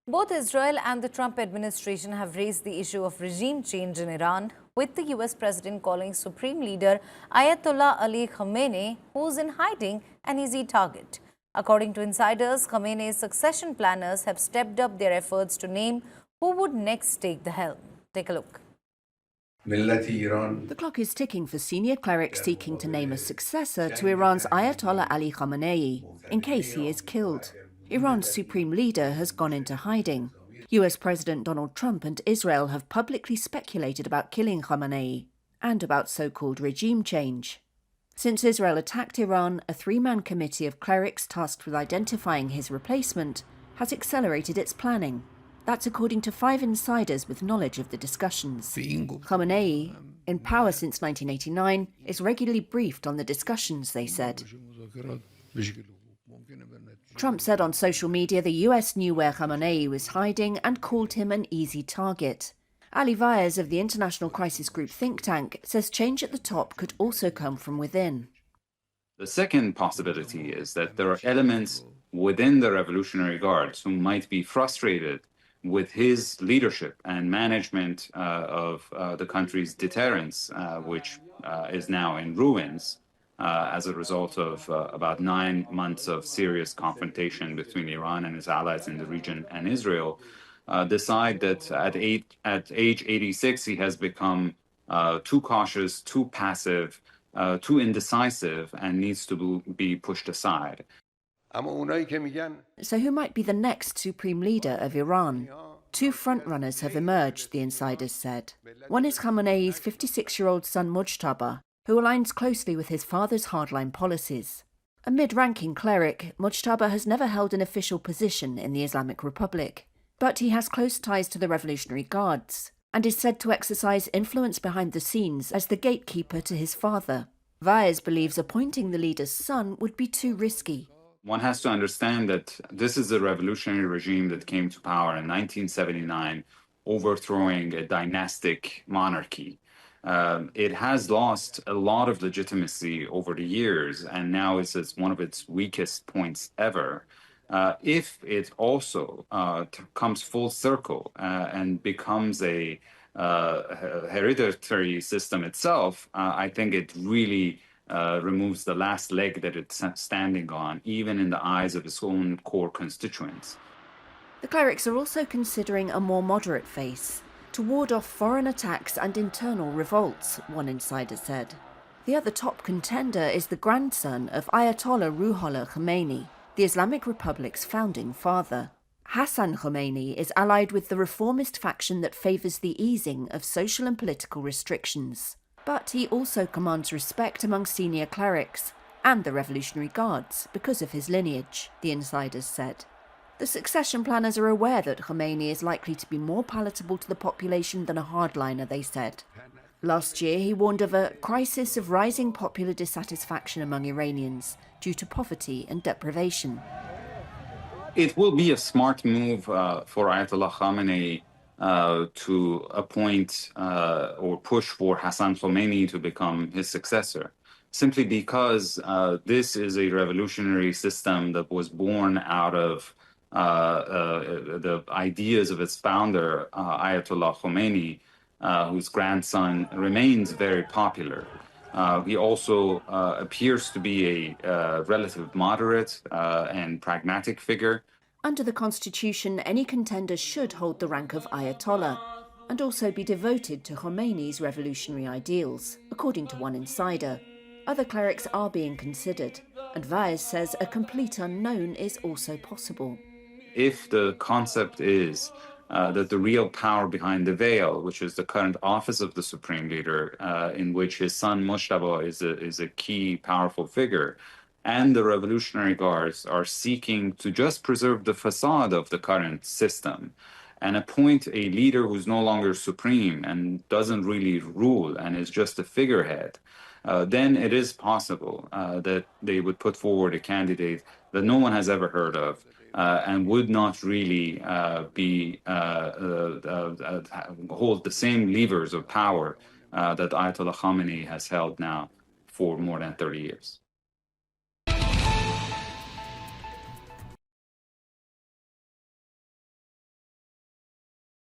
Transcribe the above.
Both Israel and the Trump administration have raised the issue of regime change in Iran, with the US president calling Supreme Leader Ayatollah Ali Khamenei, who's in hiding, an easy target. According to insiders, Khamenei's succession planners have stepped up their efforts to name who would next take the helm. Take a look. The clock is ticking for senior clerics seeking to name a successor to Iran's Ayatollah Ali Khamenei, in case he is killed. Iran's supreme leader has gone into hiding. US President Donald Trump and Israel have publicly speculated about killing Khamenei and about so-called regime change. Since Israel attacked Iran, a three-man committee of clerics tasked with identifying his replacement has accelerated its planning. That's according to 5 insiders with knowledge of the discussions. Khamenei, in power since 1989, is regularly briefed on the discussions, they said. Trump said on social media the US knew where Khamenei was hiding and called him an easy target. Ali Vaez of the International Crisis Group think tank says change at the top could also come from within. The second possibility is that there are elements within the Revolutionary Guards who might be frustrated with his leadership and management of the country's deterrence, which is now in ruins as a result of about 9 months of serious confrontation between Iran and its allies in the region and Israel, decide that at age 86 he has become too cautious, too passive, too indecisive, and needs to be pushed aside. So who might be the next supreme leader of Iran? 2 frontrunners have emerged, the insiders said. One is Khamenei's 56-year-old son Mujtaba, who aligns closely with his father's hardline policies. A mid-ranking cleric, Mujtaba has never held an official position in the Islamic Republic, but he has close ties to the Revolutionary Guards and is said to exercise influence behind the scenes as the gatekeeper to his father. Vaez believes appointing the leader's son would be too risky. One has to understand that this is a revolutionary regime that came to power in 1979, overthrowing a dynastic monarchy. It has lost a lot of legitimacy over the years, and now is at one of its weakest points ever. If it also comes full circle and becomes a hereditary system itself, I think it really removes the last leg that it's standing on, even in the eyes of its own core constituents. The clerics are also considering a more moderate face to ward off foreign attacks and internal revolts, one insider said. The other top contender is the grandson of Ayatollah Ruhollah Khamenei, the Islamic Republic's founding father. Hassan Khamenei is allied with the reformist faction that favours the easing of social and political restrictions. But he also commands respect among senior clerics and the Revolutionary Guards because of his lineage, the insiders said. The succession planners are aware that Khamenei is likely to be more palatable to the population than a hardliner, they said. Last year, he warned of a crisis of rising popular dissatisfaction among Iranians due to poverty and deprivation. It will be a smart move for Ayatollah Khamenei to appoint or push for Hassan Khamenei to become his successor, simply because this is a revolutionary system that was born out of the ideas of its founder, Ayatollah Khamenei, whose grandson remains very popular. He also appears to be a relative moderate and pragmatic figure. Under the constitution, any contender should hold the rank of Ayatollah and also be devoted to Khomeini's revolutionary ideals, according to one insider. Other clerics are being considered, and Vaez says a complete unknown is also possible. If the concept is that the real power behind the veil, which is the current office of the Supreme Leader, in which his son Mujtaba is a key, powerful figure, and the Revolutionary Guards are seeking to just preserve the facade of the current system and appoint a leader who's no longer supreme and doesn't really rule and is just a figurehead, then it is possible that they would put forward a candidate that no one has ever heard of and would not really hold the same levers of power that Ayatollah Khamenei has held now for more than 30 years.